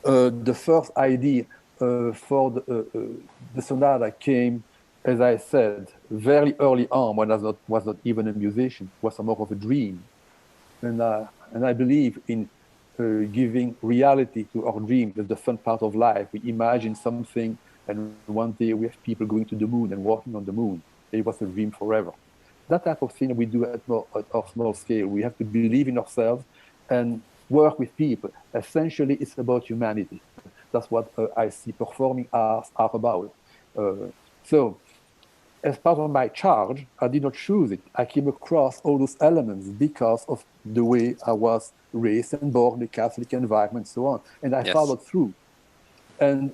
The first idea for the sonata came, as I said, very early on when I was not even a musician, was more of a dream. And I believe in giving reality to our dreams. That's the fun part of life. We imagine something, and one day we have people going to the moon and walking on the moon. It was a dream forever. That type of thing we do at our small scale. We have to believe in ourselves and work with people. Essentially, it's about humanity. That's what I see performing arts are about. So as part of my charge, I did not choose it. I came across all those elements because of the way I was raised and born in a Catholic environment, and so on. And I Yes. followed through. And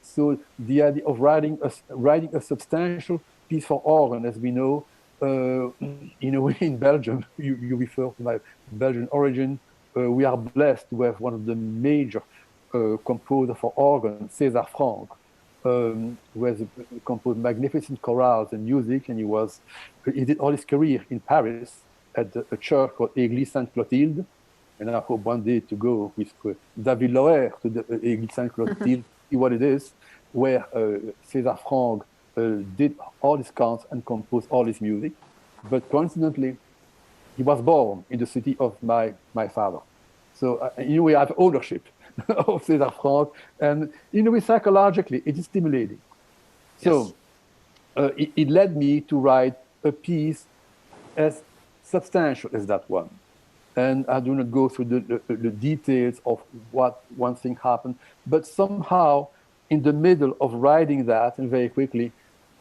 so the idea of writing a substantial piece for organ, as we know, in a way in Belgium, you refer to my Belgian origin, we are blessed to have one of the major composer for organ, César Franck, who has composed magnificent chorales and music, and he did all his career in Paris at a church called Église Sainte-Clotilde, and I hope one day to go with David Loher to the Église Sainte-Clotilde, see what it is, where César Franck did all his counts and composed all his music. But coincidentally, he was born in the city of my father. So in a way, I have ownership of César Franck, and in a way, psychologically, it is stimulating. Yes. So it led me to write a piece as substantial as that one. And I do not go through the details of what one thing happened, but somehow in the middle of writing that, and very quickly,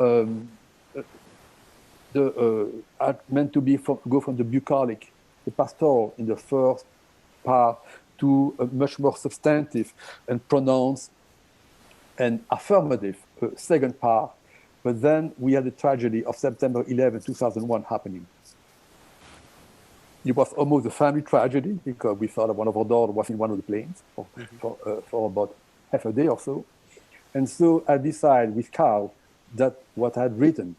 I meant to go from the bucolic, the pastoral in the first part, to a much more substantive and pronounced and affirmative second part. But then we had the tragedy of September 11, 2001 happening. It was almost a family tragedy because we thought that one of our daughters was in one of the planes for about half a day or so. And so I decided with Carl that what I had written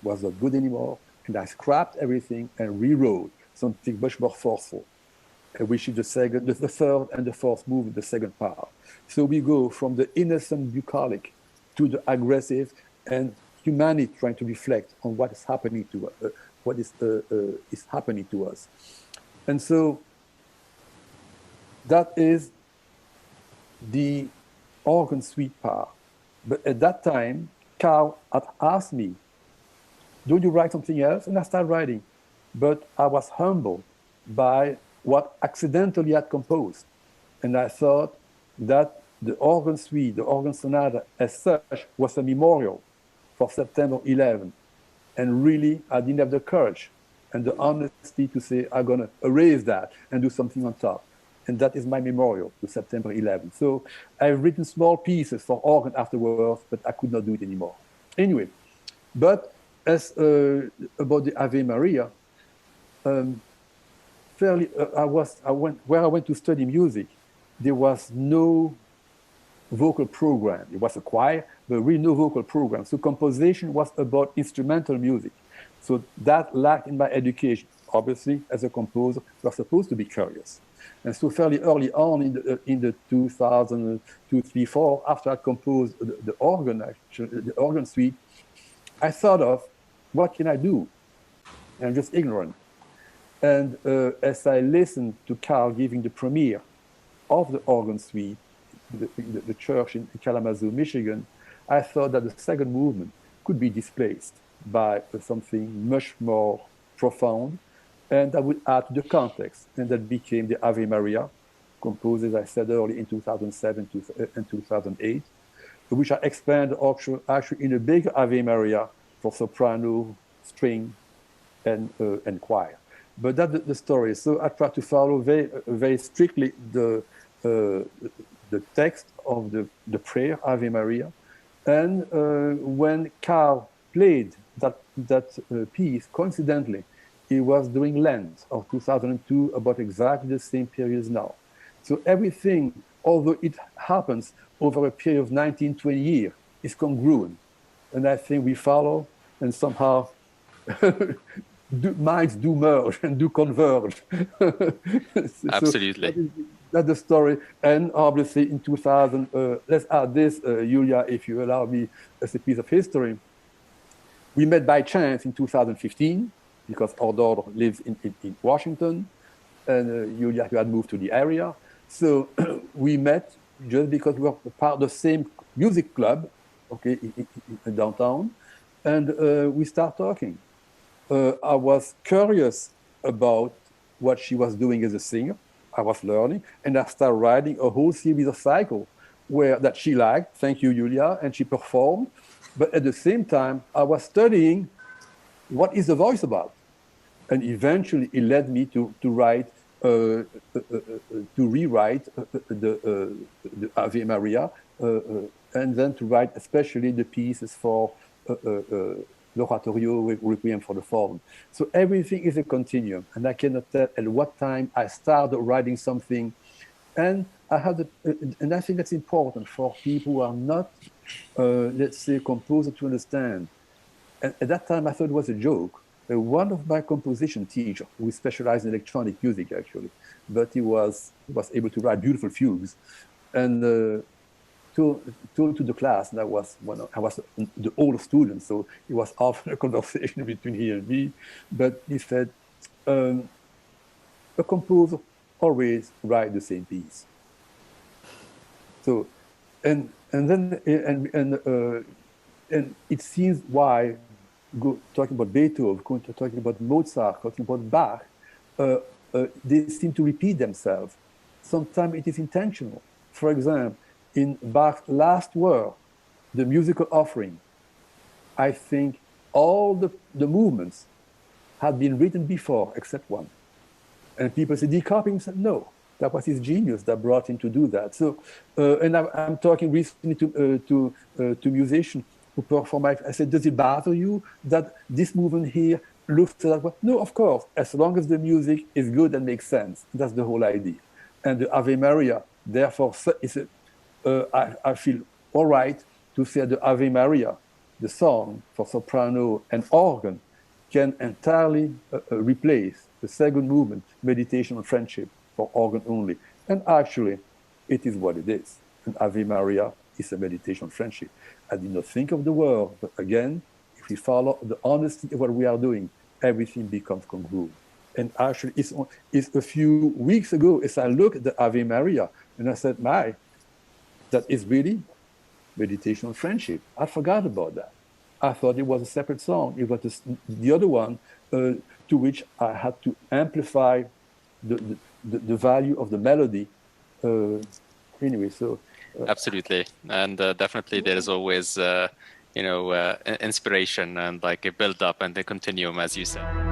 was not good anymore, and I scrapped everything and rewrote something much more forceful, which is the third and the fourth movement, the second part. So we go from the innocent bucolic to the aggressive, and humanity trying to reflect on what is happening to what is happening to us. And so that is the organ suite part. But at that time, Carl had asked me, "Don't you write something else?" And I started writing. But I was humbled by what accidentally I had composed. And I thought that the organ suite, the organ sonata as such, was a memorial for September 11. And really, I didn't have the courage and the honesty to say, I'm going to erase that and do something on top. And that is my memorial to September 11. So I've written small pieces for organ afterwards, but I could not do it anymore. Anyway, but as about the Ave Maria, where I went to study music, there was no vocal program. It was a choir, but really no vocal program. So composition was about instrumental music. So that lacked in my education. Obviously, as a composer, you are supposed to be curious. And so fairly early on in the 2002, 3, 4, after I composed the organ suite, I thought of, what can I do? And I'm just ignorant. And as I listened to Carl giving the premiere of the organ suite, the church in Kalamazoo, Michigan, I thought that the second movement could be displaced by something much more profound, and I would add to the context, and that became the Ave Maria, composed, as I said earlier, in 2007 and 2008, which I expanded actually in a big Ave Maria for soprano, string, and choir. But that's the story. So I try to follow very strictly the text of the prayer, Ave Maria. And when Carl played that piece, coincidentally, he was doing Lent of 2002, about exactly the same period as now. So everything, although it happens over a period of 19, 20 years, is congruent. And I think we follow, and somehow minds do merge and do converge. Absolutely. That's the story. And obviously in 2000, let's add this, Julia, if you allow me, as a piece of history. We met by chance in 2015 because our daughter lives in Washington, and Julia had moved to the area. So we met just because we were part of the same music club, okay, in downtown, and we start talking. I was curious about what she was doing as a singer. I was learning, and I started writing a whole series of cycles where that she liked. Thank you, Julia, and she performed. But at the same time, I was studying what is the voice about, and eventually it led me to write, to rewrite the Ave Maria, and then to write especially the pieces for l'oratorio Requiem for the Fallen. So everything is a continuum, and I cannot tell at what time I started writing something. And and I think that's important for people who are not, let's say, composer to understand. And at that time, I thought it was a joke. One of my composition teachers, who specialized in electronic music, actually, but he was able to write beautiful fugues, and told to the class, and I was the older student, so it was often a conversation between he and me. But he said, a composer always write the same piece. So, and it seems why talking about Beethoven, talking about Mozart, talking about Bach, they seem to repeat themselves. Sometimes it is intentional. For example, in Bach's last work, the musical offering, I think all the movements had been written before except one. And people say, did he copy himself? No, that was his genius that brought him to do that. So, and I'm talking recently to musicians who perform. I said, does it bother you that this movement here looks like that? No, of course, as long as the music is good and makes sense. That's the whole idea. And the Ave Maria, therefore, I feel all right to say the Ave Maria, the song for soprano and organ, can entirely replace the second movement, Meditation on Friendship, for organ only. And actually, it is what it is. And Ave Maria is a meditation on friendship. I did not think of the word, but again, if we follow the honesty of what we are doing, everything becomes congruent. And actually, it's a few weeks ago, as I looked at the Ave Maria, and I said, that is really meditation on friendship. I forgot about that. I thought it was a separate song. It was the other one to which I had to amplify the value of the melody. Anyway, so absolutely, and definitely there is always inspiration and like a build up and a continuum, as you said.